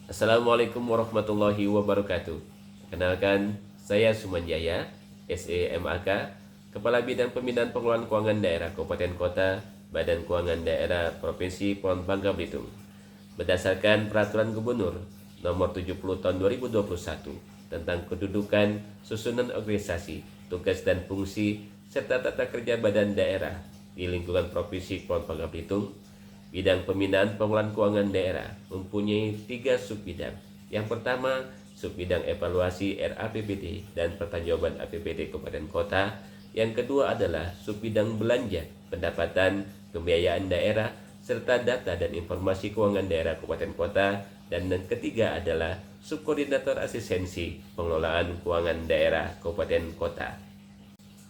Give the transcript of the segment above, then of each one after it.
Assalamualaikum warahmatullahi wabarakatuh. Kenalkan, saya Sumanjaya, SEMAK, Kepala Bidang Pembinaan Pengelolaan Keuangan Daerah Kabupaten Kota, Badan Keuangan Daerah Provinsi Pulau Bangka Belitung. Berdasarkan Peraturan Gubernur Nomor 70 Tahun 2021 tentang kedudukan, susunan organisasi, tugas dan fungsi, serta tata kerja badan daerah di lingkungan Provinsi Pulau Bangka Belitung, bidang pembinaan pengelolaan keuangan daerah mempunyai 3 subbidang. Yang pertama, subbidang evaluasi RAPBD dan pertanggungjawaban APBD Kabupaten Kota. Yang kedua adalah subbidang belanja, pendapatan, pembiayaan daerah, serta data dan informasi keuangan daerah Kabupaten Kota. Dan yang ketiga adalah subkoordinator asistensi pengelolaan keuangan daerah Kabupaten Kota.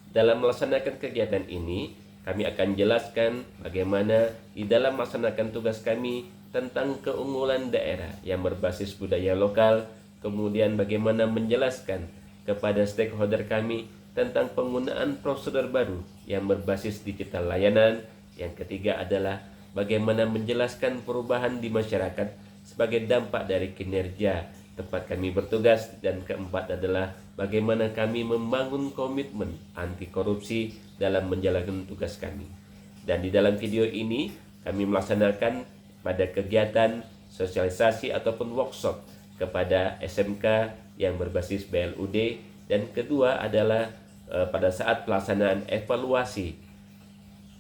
Dalam melaksanakan kegiatan ini, kami akan jelaskan bagaimana di dalam melaksanakan tugas kami tentang keunggulan daerah yang berbasis budaya lokal, kemudian bagaimana menjelaskan kepada stakeholder kami tentang penggunaan prosedur baru yang berbasis digital layanan. Yang ketiga adalah bagaimana menjelaskan perubahan di masyarakat sebagai dampak dari kinerja tempat kami bertugas, dan keempat adalah bagaimana kami membangun komitmen anti korupsi dalam menjalankan tugas kami. Dan di dalam video ini kami melaksanakan pada kegiatan sosialisasi ataupun workshop kepada SMK yang berbasis BLUD, dan kedua adalah pada saat pelaksanaan evaluasi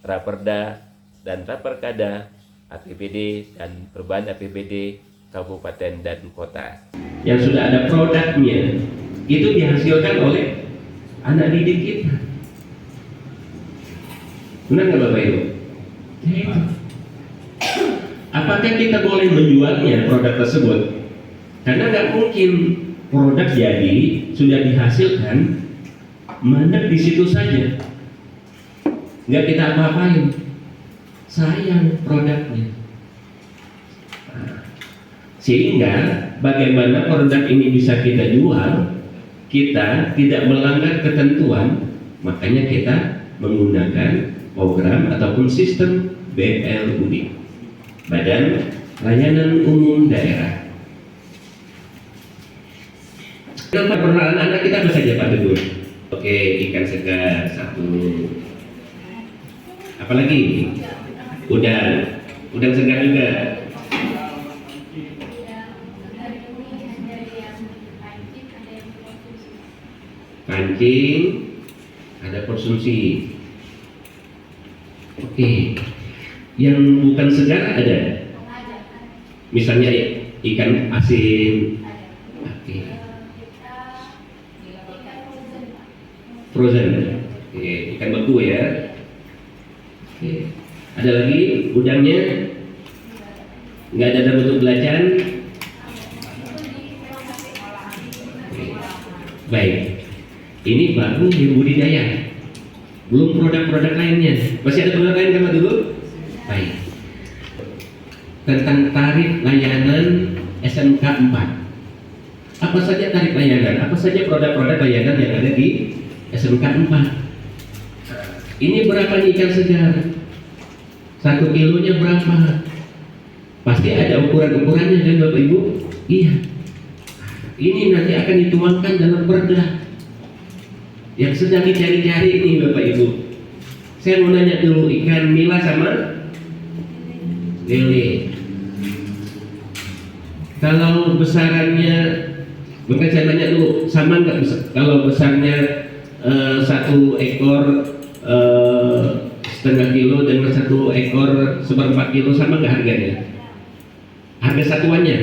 Raperda dan Raperkada APBD dan perubahan APBD kabupaten dan kota. Yang sudah ada produknya, itu dihasilkan oleh anak didik kita. Benar nggak Bapak Ibu? Apakah kita boleh menjualnya produk tersebut? Karena nggak mungkin produk jadi sudah dihasilkan mandek di situ saja, nggak kita apa-apain. Sayang produknya. Sehingga bagaimana produk ini bisa kita jual, kita tidak melanggar ketentuan, makanya kita menggunakan program ataupun sistem BLUD, Badan Layanan Umum Daerah. Nama perkenalan anak kita apa saja Pak Teguh? Oke, ikan segar satu. Apalagi? Udang segar juga. Pancing, ada konsumsi. Oke. Yang bukan segar ada? Misalnya ikan asin. Oke. Frozen. Oke, ikan beku ya. Oke. Ada lagi udangnya? Nggak ada dalam bentuk belacan. Oke. Baik. Ini baru di budidaya, belum produk-produk lainnya. Masih ada produk lain kan dulu? Baik. Tentang tarif layanan SMK 4. Apa saja tarif layanan? Apa saja produk-produk layanan yang ada di SMK 4? Ini berapa nih ikan segar? 1 kilonya berapa? Pasti ada ukuran-ukurannya kan Bapak Ibu? Iya. Ini nanti akan dituangkan dalam perda yang sedang dicari-cari ini Bapak Ibu. Saya mau nanya dulu, ikan nila sama lele, kalau besarannya, bukan saya nanya dulu, sama nggak besar? Kalau besarnya 1 ekor 1/2 kilo dengan 1 ekor 1/4 kilo, sama nggak harganya? Harga satuannya?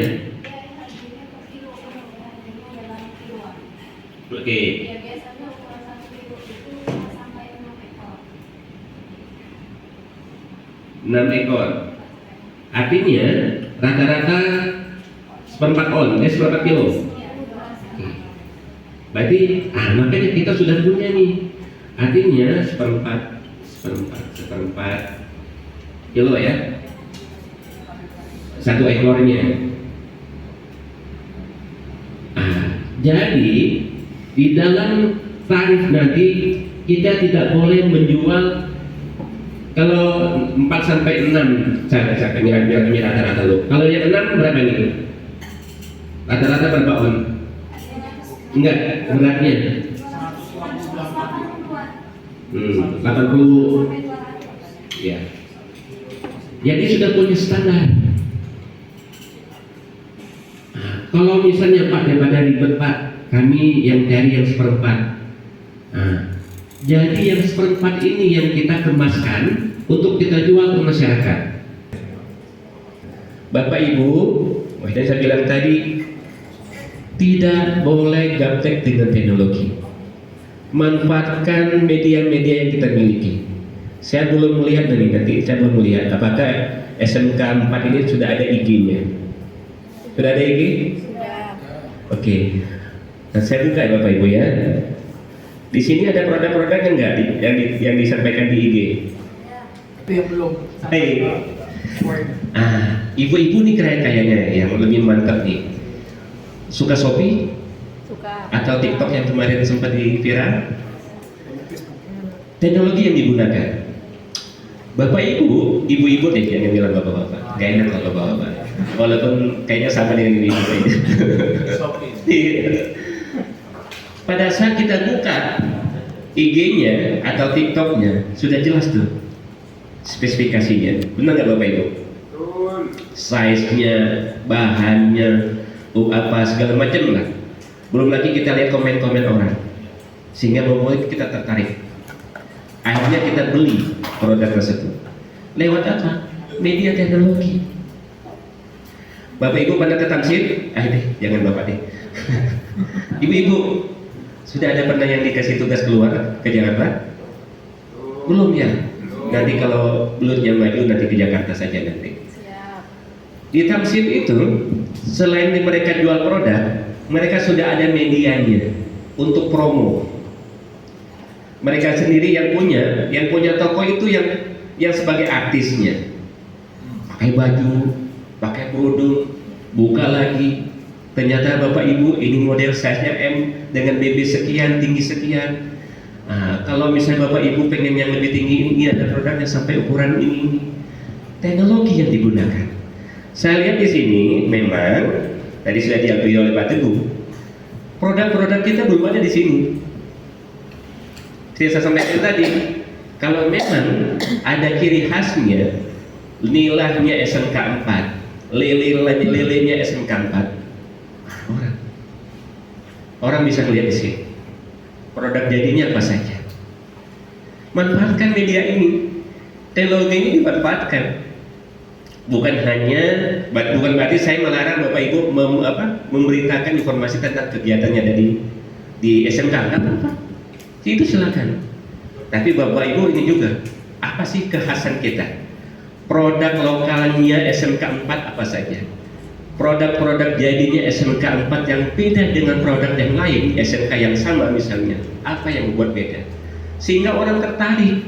Oke. 6 ekor. Artinya rata-rata 1/4 on, 1/4 kilo. Berarti, makanya kita sudah punya nih. Artinya 1/4 kilo ya. 1 ekornya. Jadi di dalam tarif nanti kita tidak boleh menjual. Kalau 4 sampai 6 saya kira rata-rata lo. Kalau yang 6 berapa nih? Rata-rata berapa on? Enggak, beratnya 80 ya. Jadi sudah punya standar. Nah, kalau misalnya Pak daripada ribet Pak, kami yang cari yang seperempat. Nah, jadi yang seperempat ini yang kita kemaskan untuk kita jual ke masyarakat. Bapak Ibu, yang saya bilang tadi, tidak boleh gaptek dengan teknologi. Manfaatkan media-media yang kita miliki. Saya belum melihat nanti saya belum melihat apakah SMK 4 ini sudah ada IG-nya. Sudah ada IG? Sudah. Oke. Nah, saya buka ya Bapak Ibu ya. Di sini ada produk-produk yang disampaikan di IG. Tapi yang belum. Ibu-ibu nih kayaknya yang lebih mantap nih. Suka Shopee? Suka. Atau TikTok yang kemarin sempat di viral? Teknologi yang digunakan. Bapak Ibu, ibu-ibu deh yang bilang bapak-bapak. Gak enak kalau bapak-bapak. Walaupun kayaknya sama dengan ibu-ibu ini. Pada saat kita buka IG-nya atau TikTok-nya, sudah jelas tuh spesifikasinya. Benar nggak Bapak Ibu? Size-nya, bahannya, apa segala macam lah. Belum lagi kita lihat komen-komen orang, sehingga membuat kita tertarik. Akhirnya kita beli produk tersebut. Lewat apa? Media teknologi. Bapak Ibu pada ke Tamsir? Jangan Bapak deh. Ibu-ibu, sudah ada pernah yang dikasih tugas keluar ke Jakarta? Belum ya? Nanti kalau belutnya maju nanti ke Jakarta saja nanti. Di Tamsir itu, selain mereka jual produk, mereka sudah ada medianya untuk promo. Mereka sendiri yang punya toko itu yang sebagai artisnya. Pakai baju, pakai kerudung, buka lagi. Ternyata Bapak Ibu ini model size-nya M dengan BB sekian, tinggi sekian. Nah, kalau misalnya Bapak Ibu pengen yang lebih tinggi, ini ada produknya sampai ukuran ini. Teknologi yang digunakan. Saya lihat di sini memang tadi sudah diakui oleh Pak Teguh. Produk-produk kita belum ada di sini. Saya sampaikan tadi, kalau memang ada ciri khasnya, nilainya SMK 4, lelenya SMK 4, orang bisa melihat di sini. Produk jadinya apa saja. Manfaatkan media ini. Teknologi ini dimanfaatkan. Bukan berarti saya melarang Bapak Ibu memberitakan informasi tentang kegiatannya di SMK. Enggak apa-apa. Itu silakan. Tapi Bapak Ibu ini juga, apa sih kekhasan kita? Produk lokalnya SMK 4 apa saja? Produk-produk jadinya SMK 4 yang beda dengan produk yang lain, SMK yang sama misalnya, apa yang membuat beda? Sehingga orang tertarik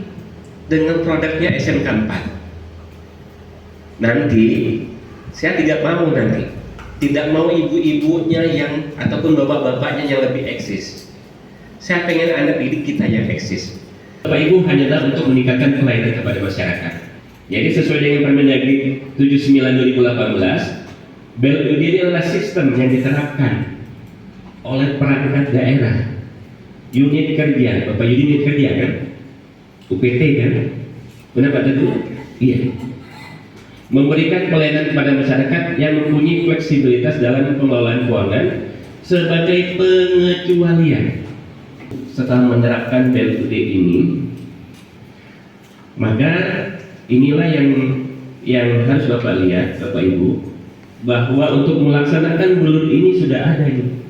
dengan produknya SMK 4. Nanti saya tidak mau ibu-ibunya yang ataupun bapak-bapaknya yang lebih eksis. Saya pengen anak didik kita yang eksis. Bapak Ibu hanyalah untuk meningkatkan pelayanan kepada masyarakat. Jadi sesuai dengan Permendagri 79/2018, BLUD ini adalah sistem yang diterapkan oleh perangkat daerah, unit kerja. Bapak unit kerja kan, UPT kan, benar Pak Teguh? Iya. Memberikan pelayanan kepada masyarakat yang mempunyai fleksibilitas dalam pengelolaan keuangan sebagai pengecualian. Setelah menerapkan BLUD ini, maka inilah yang harus Bapak lihat, Bapak Ibu, bahwa untuk melaksanakan BLUD ini sudah ada ini.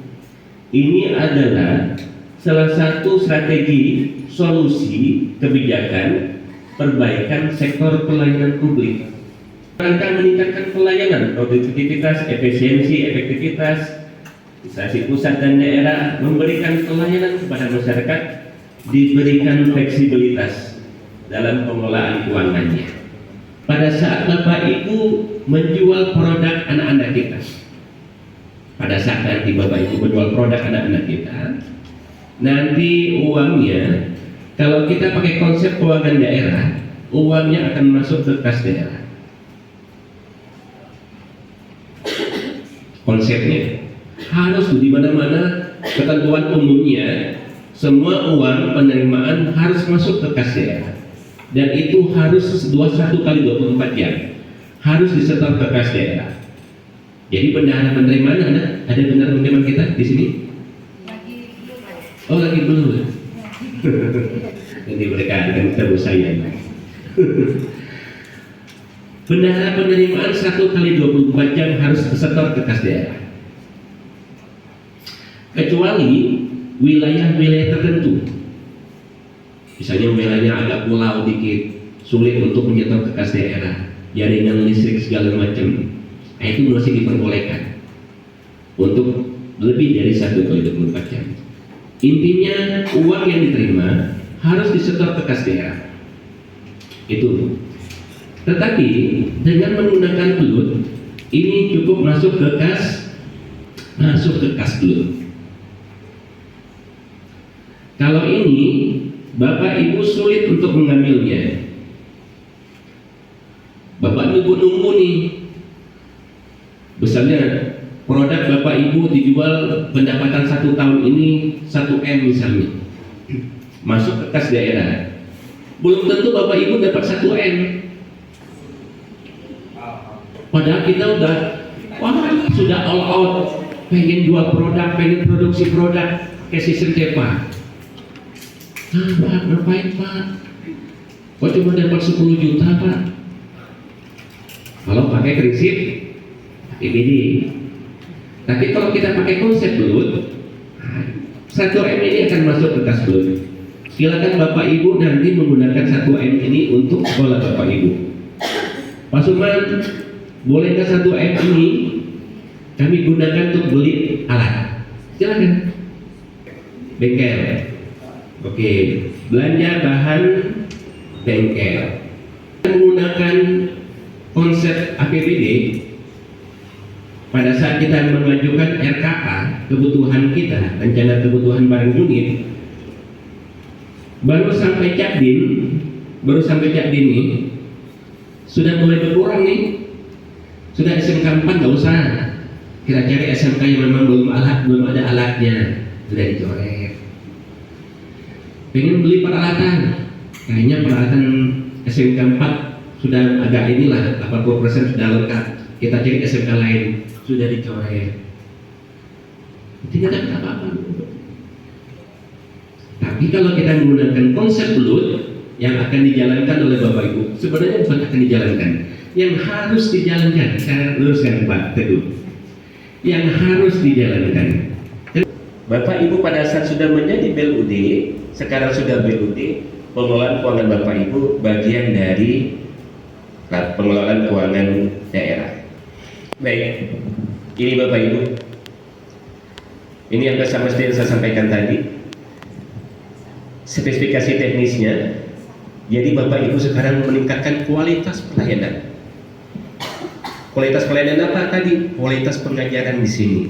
Ini adalah salah satu strategi solusi kebijakan perbaikan sektor pelayanan publik. Rangka meningkatkan pelayanan, produktivitas, efisiensi, efektivitas, instansi pusat dan daerah memberikan pelayanan kepada masyarakat, diberikan fleksibilitas dalam pengelolaan keuangannya. Pada saat Bapak Ibu menjual produk anak-anak kita, pada saat nanti Bapak Ibu menjual produk anak-anak kita, nanti uangnya, kalau kita pakai konsep keuangan daerah, uangnya akan masuk ke kas daerah. Konsepnya harus di mana-mana ketentuan umumnya semua uang penerimaan harus masuk ke kas daerah, dan itu harus 21 kali 24 jam harus disetor ke kas daerah. Jadi bendahara penerimaan ada bendahara penerimaan kita di sini? Oh, lagi belum. Nanti mereka akan ketemu saya. Bendahara penerimaan 1 kali 24 jam harus disetor ke kas daerah, kecuali wilayah-wilayah tertentu. Misalnya wilayahnya agak pulau dikit, sulit untuk menyetor ke kas daerah, jaringan listrik segala macam, itu masih diperbolehkan untuk lebih dari 1 kali 24 jam. Intinya uang yang diterima harus disetor ke kas daerah. Itu. Tetapi dengan menggunakan belut, ini cukup masuk ke kas belut. Kalau ini Bapak Ibu sulit untuk mengambilnya, Bapak Ibu nunggu nih, misalnya produk Bapak Ibu dijual pendapatan 1 tahun ini 1 M misalnya, masuk ke kas daerah, belum tentu Bapak Ibu dapat 1 M. Padahal kita sudah all out, pengen jual produk, pengen produksi produk ke sistem cepat. Pak, ngapain Pak? Kok cuma dapat 10 juta Pak? Kalau pakai prinsip APBD. Tapi kalau kita pakai konsep belut, 1 M ini akan masuk ke kas belut. Silakan Bapak Ibu nanti menggunakan 1 M ini untuk sekolah Bapak Ibu. Pak Suman, bolehkah 1 M ini kami gunakan untuk beli alat? Silakan. Bengkel. Oke, belanja bahan bengkel. Menggunakan konsep APBD, pada saat kita mengajukan RKA, kebutuhan kita, rencana kebutuhan barang unit, baru sampai Cakdin nih, sudah mulai berkurang nih. Sudah SMK 4 nggak usah, kita cari SMK yang memang belum ada alatnya, sudah dicoret. Pengen beli peralatan, kayaknya peralatan SMK 4 sudah agak inilah, 80% sudah lengkap, kita cari SMK lain, sudah dicoret, tidak ada apa-apa. Tapi kalau kita menggunakan konsep belut yang akan dijalankan oleh Bapak Ibu, sebenarnya bukan akan dijalankan, yang harus dijalankan. Saya luruskan Pak Teguh, yang harus dijalankan. Bapak Ibu pada saat sudah menjadi BLUD, sekarang sudah BLUD, pengelolaan keuangan Bapak Ibu bagian dari pengelolaan keuangan daerah. Baik, ini Bapak Ibu, ini yang bersama seperti yang saya sampaikan tadi, spesifikasi teknisnya. Jadi Bapak Ibu sekarang meningkatkan kualitas pelayanan. Kualitas pelayanan apa tadi? Kualitas pengajaran di sini,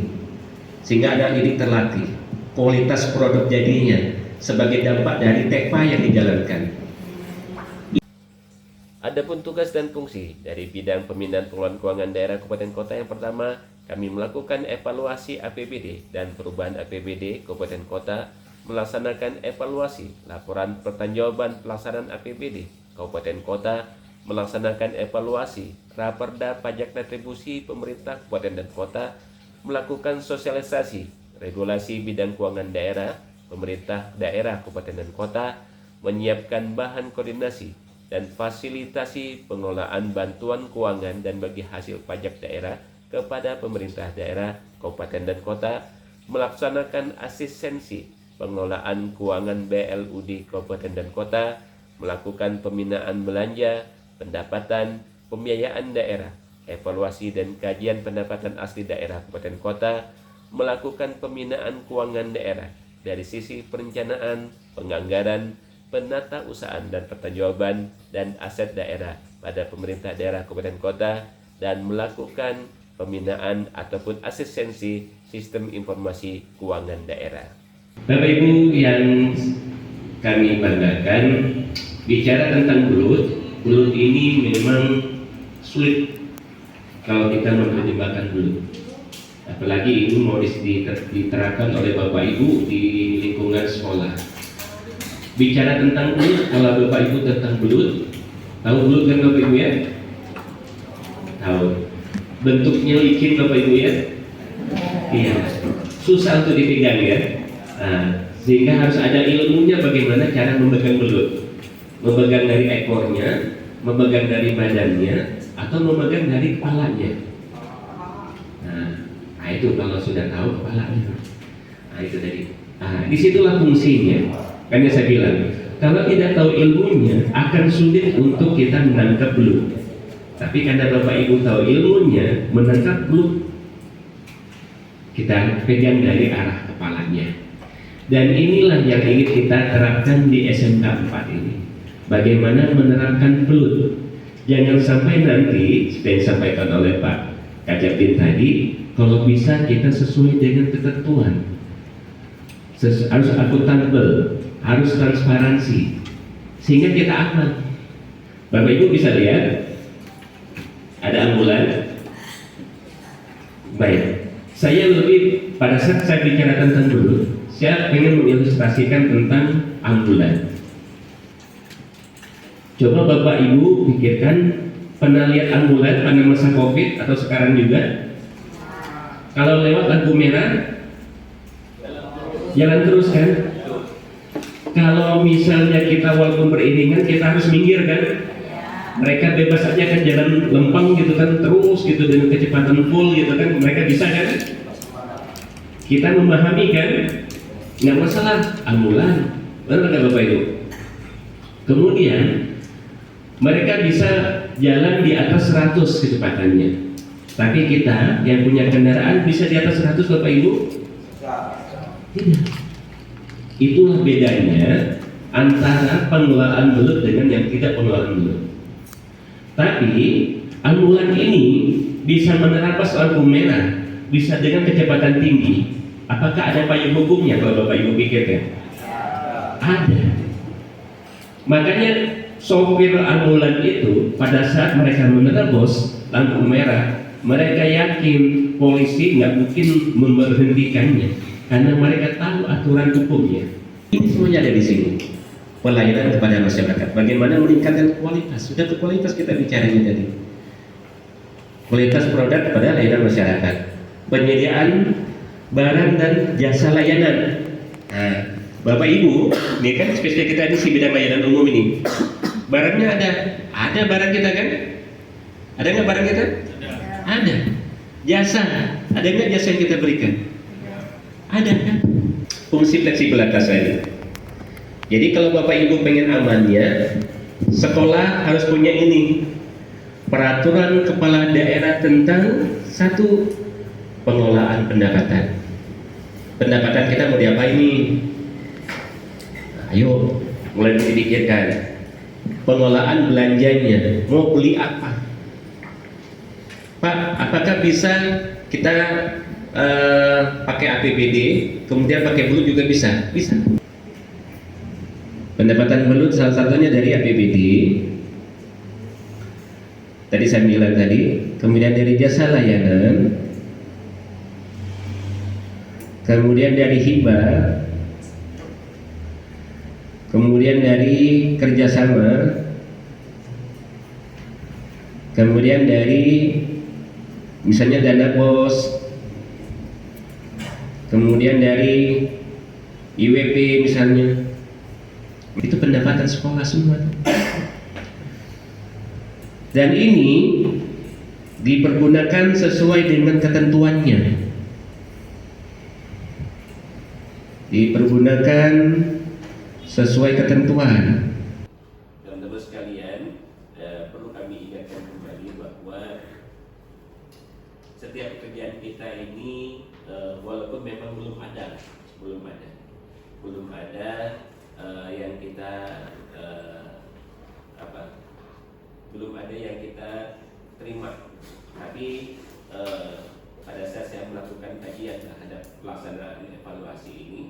sehingga anak didik terlatih. Kualitas produk jadinya sebagai dampak dari TEPA yang dijalankan. Adapun tugas dan fungsi dari bidang pembinaan pengelolaan keuangan daerah kabupaten kota, yang pertama, kami melakukan evaluasi APBD dan perubahan APBD kabupaten kota, melaksanakan evaluasi laporan pertanggungjawaban pelaksanaan APBD kabupaten kota, melaksanakan evaluasi raperda pajak retribusi pemerintah kabupaten dan kota, melakukan sosialisasi regulasi bidang keuangan daerah pemerintah daerah kabupaten dan kota, menyiapkan bahan koordinasi dan fasilitasi pengelolaan bantuan keuangan dan bagi hasil pajak daerah kepada pemerintah daerah kabupaten dan kota, melaksanakan asistensi pengelolaan keuangan BLUD kabupaten dan kota, melakukan pembinaan belanja, pendapatan, pembiayaan daerah, evaluasi dan kajian pendapatan asli daerah kabupaten kota, melakukan pembinaan keuangan daerah dari sisi perencanaan, penganggaran, penata usahaan dan pertanggungjawaban dan aset daerah pada pemerintah daerah kabupaten kota, dan melakukan pembinaan ataupun asistensi sistem informasi keuangan daerah. Bapak Ibu yang kami banggakan, bicara tentang belut ini memang sulit kalau kita menerjemahkan belut. apalagi ini mau diterapkan oleh Bapak Ibu di lingkungan sekolah. Bicara tentang belut, kalau Bapak Ibu tentang belut, tahu belut kan Bapak Ibu ya? Tahu. Bentuknya licin Bapak Ibu ya? Iya. Susah untuk dipegang ya. Nah, sehingga harus ada ilmunya bagaimana cara memegang belut. Memegang dari ekornya, memegang dari badannya, atau memegang dari kepalanya. Nah itu kalau sudah tahu kepalanya. Nah itu tadi. Nah disitulah fungsinya. Kan saya bilang, kalau tidak tahu ilmunya akan sulit untuk kita menangkap belut. Tapi karena Bapak Ibu tahu ilmunya, menangkap belut kita pegang dari arah kepalanya. Dan inilah yang ingin kita terapkan di SMK 4 ini. Bagaimana menerapkan belut. Jangan sampai nanti seperti yang disampaikan oleh Pak Kajabin tadi, kalau bisa kita sesuai dengan ketentuan. Harus akuntabel, harus transparansi, sehingga kita aman. Bapak Ibu bisa lihat ada ambulan. Baik, saya lebih pada saat saya bicara tentang belut, saya ingin mengilustrasikan tentang ambulan. Coba Bapak Ibu pikirkan, pernah lihat ambulan pada masa Covid atau sekarang juga? Kalau lewat lampu merah, jalan terus kan? Kalau misalnya kita walaupun beriringan, kita harus minggir kan? Mereka bebas aja kan jalan lempeng gitu kan, terus gitu dengan kecepatan full gitu kan, mereka bisa kan? Kita memahami kan? Nggak masalah, ambulan, benar nggak Bapak Ibu? Kemudian mereka bisa jalan di atas 100 kecepatannya. Tapi kita yang punya kendaraan bisa di atas 100 Bapak Ibu? Tidak. Itulah bedanya antara pengelolaan belut dengan yang tidak pengelolaan belut. Tapi ambulan ini bisa menerabas lampu merah, bisa dengan kecepatan tinggi. Apakah ada payung hukumnya kalau Bapak Ibu pikirkan? Ada. Makanya sopir ambulan itu pada saat mereka menerobos lampu merah, mereka yakin polisi nggak mungkin memberhentikannya karena mereka tahu aturan hukumnya. Ini semuanya ada di sini. Pelayanan kepada masyarakat. Bagaimana meningkatkan kualitas? Sudah ke kualitas kita bicaranya tadi. Kualitas produk kepada layanan masyarakat. Penyediaan barang dan jasa layanan. Nah, Bapak Ibu, ini kan spesial kita di bidang layanan umum ini. Barangnya ada barang kita kan? Ada nggak barang kita? Ada. Jasa, ada nggak jasa yang kita berikan? Ada kan? Fungsi fleksibilitas saya. Jadi kalau Bapak Ibu pengen amannya, sekolah harus punya ini, peraturan kepala daerah tentang satu pengelolaan pendapatan. Pendapatan kita mau diapain nih? Ayo, mulai dipikirkan. Pengelolaan belanjanya, mau beli apa? Pak, apakah bisa kita pakai APBD, kemudian pakai belut juga bisa? Bisa. Pendapatan belut salah satunya dari APBD. Tadi saya bilang tadi, kemudian dari jasa layanan, kemudian dari hibah, kemudian dari kerjasama, kemudian dari misalnya dana pos, kemudian dari IWP misalnya. Itu pendapatan sekolah semua. Dan ini dipergunakan sesuai dengan ketentuannya. Dipergunakan sesuai ketentuan. Teman-teman sekalian, perlu kami ingatkan kembali bahwa setiap pekerjaan kita ini walaupun memang belum ada yang kita belum ada yang kita terima, tapi pada saat saya melakukan kajian terhadap pelaksanaan evaluasi ini,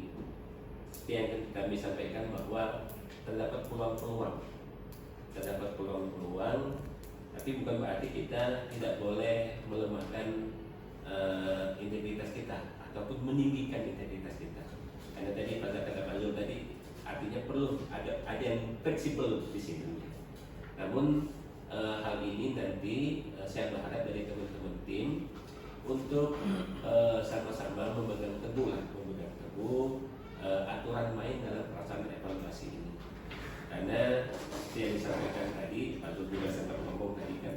yang kami sampaikan bahwa terdapat peluang-peluang, tapi bukan berarti kita tidak boleh melemahkan integritas ataupun meninggikan integritas kita. Karena tadi pada kata Pak Zul tadi artinya perlu ada yang fleksibel di sini. Namun hal ini nanti saya berharap dari teman-teman tim untuk sama-sama memegang teguh aturan main dalam pelaksanaan evaluasi ini. Karena seperti yang disampaikan tadi, Pak Zul juga sempat ngomong tadi kan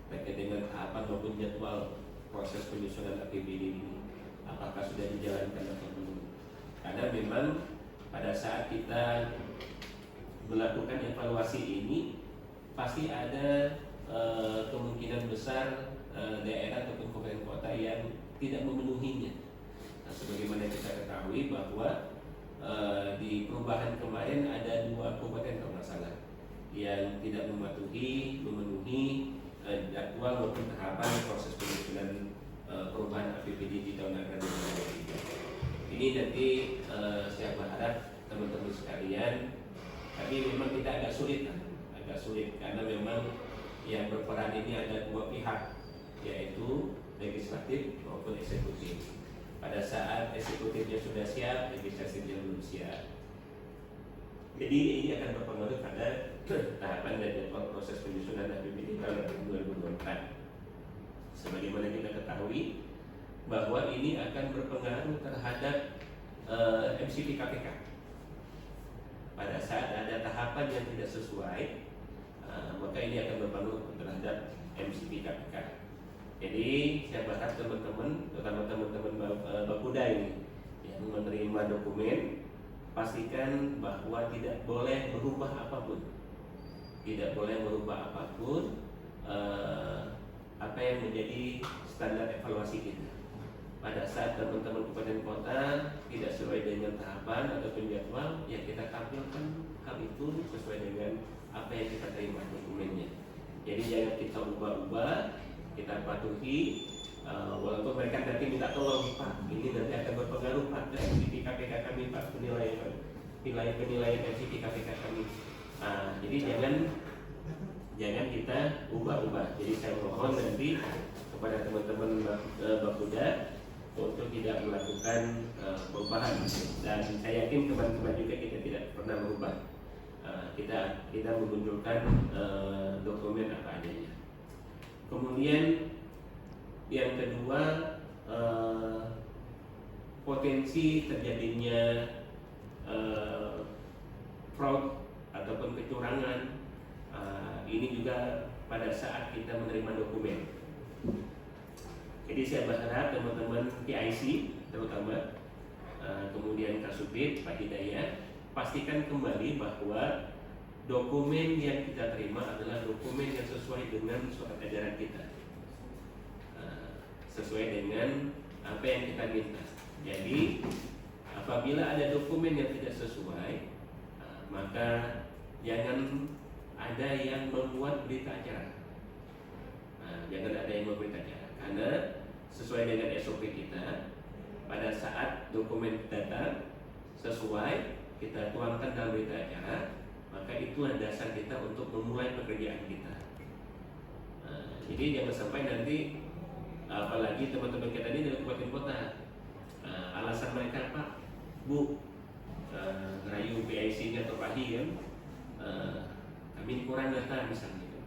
terkait dengan tahapan maupun jadwal proses penyusunan APBD ini, apakah sudah dijalankan atau belum? Karena memang pada saat kita melakukan evaluasi ini pasti ada kemungkinan besar daerah ataupun kabupaten kota yang tidak memenuhinya. Nah, sebagaimana kita ketahui bahwa di perubahan kemarin ada 2 kabupaten kalau nggak salah yang tidak memenuhi jadwal maupun tahapan proses penyusunan perubahan APBD di tahun anggaran 2023. Ini nanti saya berharap teman-teman sekalian, tapi memang kita agak sulit karena memang yang berperan ini ada 2 pihak, yaitu legislatif maupun eksekutif. Pada saat eksekutifnya sudah siap, legislatifnya belum siap. Jadi ini akan berpengaruh pada tahapan dan jadwal proses penyusunan APBD tahun 2024. Sebagaimana kita ketahui bahwa ini akan berpengaruh terhadap MCP KPK. Pada saat ada tahapan yang tidak sesuai, maka ini akan berpengaruh terhadap MCP KPK. Jadi saya berharap teman-teman, terutama teman-teman Bakuda ini yang menerima dokumen, pastikan bahwa tidak boleh berubah apapun, apa yang menjadi standar evaluasi kita. Pada saat teman-teman kabupaten kota tidak sesuai dengan tahapan atau jadwal, ya kita tampilkan hal itu sesuai dengan apa yang kita terima dokumennya. Jadi jangan kita ubah-ubah, kita patuhi, walaupun mereka nanti minta tolong, Pak, ini nanti akan berpengaruh pada MCP KPK kami, Pak, penilaian MCP KPK kami. Jadi jangan kita ubah-ubah. Jadi saya mohon nanti kepada teman-teman Bakuda untuk tidak melakukan perubahan, dan saya yakin teman-teman juga kita tidak pernah merubah. Kita memunculkan dokumen apa adanya. Kemudian yang kedua, potensi terjadinya fraud ataupun kecurangan ini juga pada saat kita menerima dokumen. Jadi saya berharap teman-teman PIC terutama, kemudian Kasubit, Pak Hidayat, pastikan kembali bahwa dokumen yang kita terima adalah dokumen yang sesuai dengan surat edaran kita, sesuai dengan apa yang kita minta. Jadi apabila ada dokumen yang tidak sesuai, maka jangan ada yang membuat berita acara. Karena sesuai dengan SOP kita, pada saat dokumen datang sesuai, kita tuangkan dalam berita acara, maka itulah dasar kita untuk memulai pekerjaan kita. Jadi jangan sampai nanti, apalagi teman-teman kita ini dari kabupaten kota, alasan mereka, Pak, Bu, ngerayu PIC-nya atau padi kan, kami kurang data misalnya,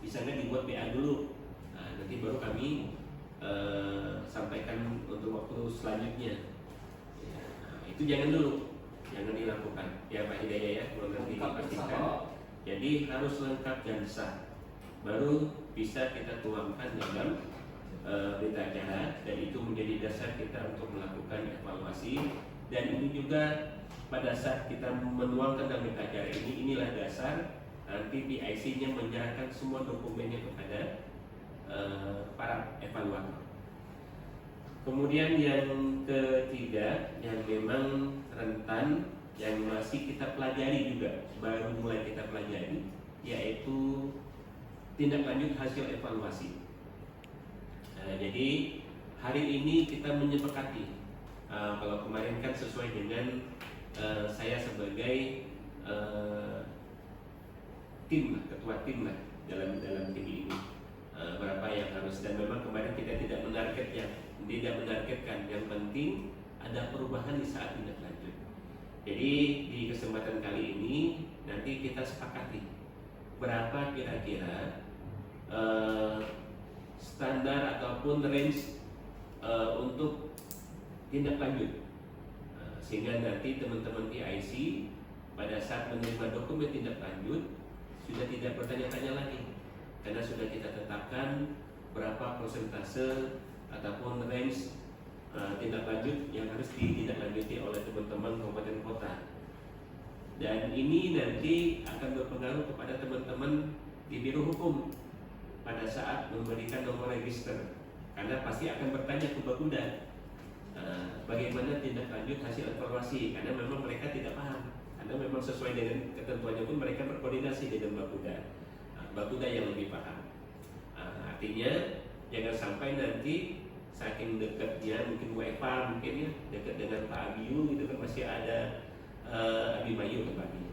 bisa nggak dibuat PA dulu, nanti baru kami sampaikan untuk waktu selanjutnya. Ya, itu jangan dulu, jangan dilakukan. Ya Pak Hidayah ya, belum nanti dipastikan. Jadi harus lengkap dan sah, baru bisa kita tuangkan dalam berita acara, dan itu menjadi dasar kita untuk melakukan evaluasi. Dan ini juga pada saat kita menuangkan dalam berita acara ini, inilah dasar nanti PIC-nya menyerahkan semua dokumennya kepada para evaluator. Kemudian yang ketiga, yang memang rentan, yang masih kita pelajari juga, baru mulai kita pelajari, yaitu tindak lanjut hasil evaluasi. Jadi hari ini kita menyepakati, kalau kemarin kan sesuai dengan saya sebagai ketua tim dalam tim ini, berapa yang harus, dan memang kemarin kita tidak menarget yang tidak menargetkan, yang penting ada perubahan di saat tindak lanjut. Jadi di kesempatan kali ini nanti kita sepakati berapa kira-kira standar ataupun range untuk tindak lanjut, sehingga nanti teman-teman PIC pada saat menerima dokumen tindak lanjut sudah tidak bertanya-tanya lagi, karena sudah kita tetapkan berapa persentase ataupun range tindak lanjut yang harus ditindaklanjuti oleh teman-teman kabupaten kota. Dan ini nanti akan berpengaruh kepada teman-teman di Biro Hukum pada saat memberikan nomor register, karena pasti akan bertanya ke Bakuda bagaimana tindak lanjut hasil evaluasi, karena memang mereka tidak paham, karena memang sesuai dengan ketentuannya pun mereka berkoordinasi dengan Bakuda, Bakuda yang lebih paham. Artinya jangan sampai nanti saking dekatnya, mungkin WFA mungkin ya dekat dengan Pak Abiyu gitu kan, masih ada Abimayu kan Pak Abiyu,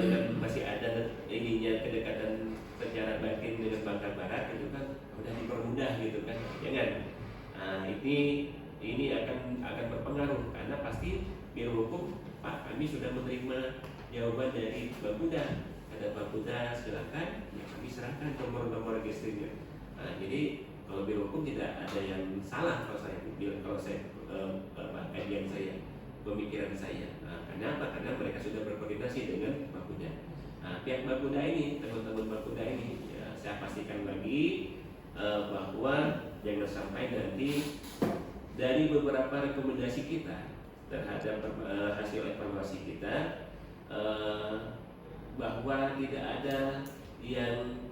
dengan masih ada ininya kedekatan secara batin dengan Bangka Barat gitu kan, udah dipermudah gitu kan, jangan. Ini akan berpengaruh, karena pasti Biro Hukum, Pak, kami sudah menerima jawaban dari Bakuda, ada Bakuda silakan, ya kami serahkan nomor registernya. Jadi kalau Biro Hukum tidak ada yang salah kalau saya bilang, kalau saya kajian saya, pemikiran saya. Kenapa? Karena mereka sudah berkoordinasi dengan Bakuda. Pihak Bakuda ini, teman-teman Bakuda ini, ya, saya pastikan lagi bahwa jangan sampai nanti dari beberapa rekomendasi kita terhadap hasil evaluasi kita, bahwa tidak ada yang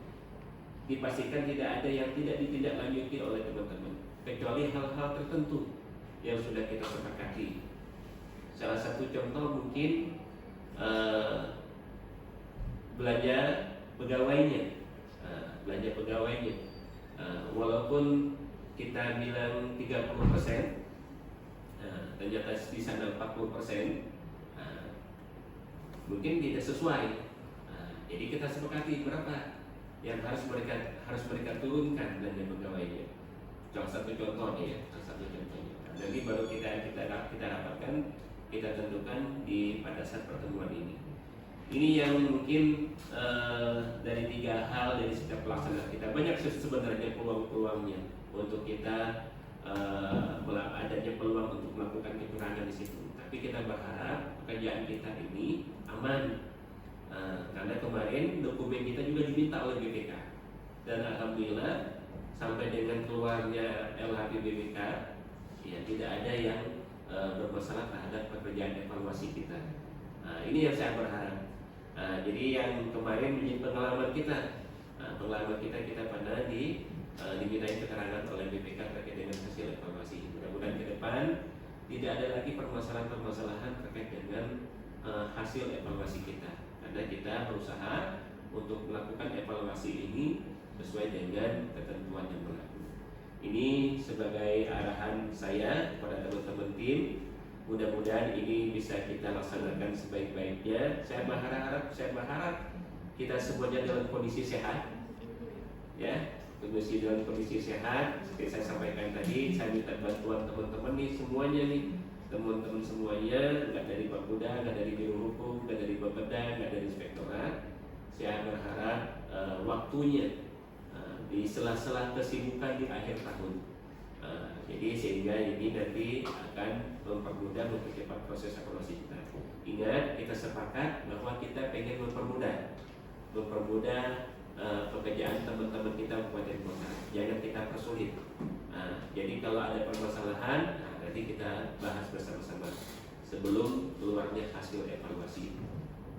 dipastikan, tidak ada yang tidak ditindaklanjuti oleh teman-teman, kecuali hal-hal tertentu yang sudah kita sepakati. Salah satu contoh mungkin belanja pegawainya, walaupun kita bilang 30%, ternyata di sana 40%, mungkin tidak sesuai. Jadi kita sepakati berapa yang harus mereka turunkan belanja pegawainya. Salah satu contohnya. Jadi baru kita dapatkan, kita tentukan pada saat pertemuan ini. Ini yang mungkin dari 3 hal dari setiap pelaksana kita. Banyak sebenarnya peluang-peluangnya untuk kita adanya peluang untuk melakukan kekurangan di situ. Tapi kita berharap pekerjaan kita ini aman, karena kemarin dokumen kita juga diminta oleh BPK, dan alhamdulillah sampai dengan keluarnya LHP BPK, ya tidak ada yang bermasalah terhadap pekerjaan evaluasi kita. Ini yang saya berharap. Jadi yang kemarin menjadi pengalaman kita, kita pernah dimintai keterangan oleh BPK terkait dengan hasil evaluasi. Mudah-mudahan ke depan tidak ada lagi permasalahan terkait dengan hasil evaluasi kita, karena kita berusaha untuk melakukan evaluasi ini sesuai dengan ketentuan yang berlaku. Ini sebagai arahan saya kepada teman-teman tim. Mudah-mudahan ini bisa kita laksanakan sebaik-baiknya. Saya berharap kita semuanya dalam kondisi sehat, ya, dalam kondisi sehat. Seperti saya sampaikan tadi, saya minta bantuan teman-teman nih semuanya nih, teman-teman semuanya, nggak dari Bakuda, nggak dari Biro Hukum, nggak dari Bapeda, nggak dari Inspektorat. Saya berharap waktunya di sela-sela kesibukan di akhir tahun. Jadi sehingga ini nanti akan mempermudah, mempercepat proses evaluasi kita. Ingat, kita sepakat bahwa kita pengen mempermudah pekerjaan teman-teman kita kabupaten kota. Jangan kita persulit. Jadi kalau ada permasalahan, nanti kita bahas bersama-sama sebelum keluarnya hasil evaluasi.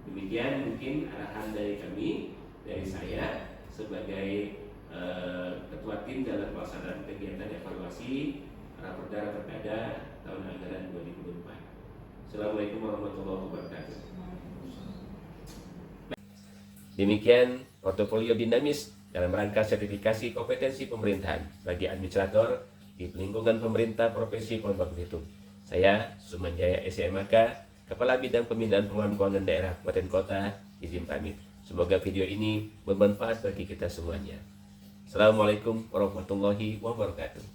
Demikian mungkin arahan dari kami, dari saya sebagai ketua tim dalam pelaksanaan kegiatan evaluasi Raperda Perkada tahun anggaran 2024. Assalamualaikum warahmatullahi wabarakatuh. Demikian portofolio dinamis dalam rangka sertifikasi kompetensi pemerintahan bagi administrator di lingkungan pemerintah Provinsi Pondok Belitung. Saya Sumanjaya SMAK, Kepala Bidang Pembinaan Pengelolaan Keuangan Daerah Kabupaten Kota, izin pamit. Semoga video ini bermanfaat bagi kita semuanya. Assalamualaikum warahmatullahi wabarakatuh.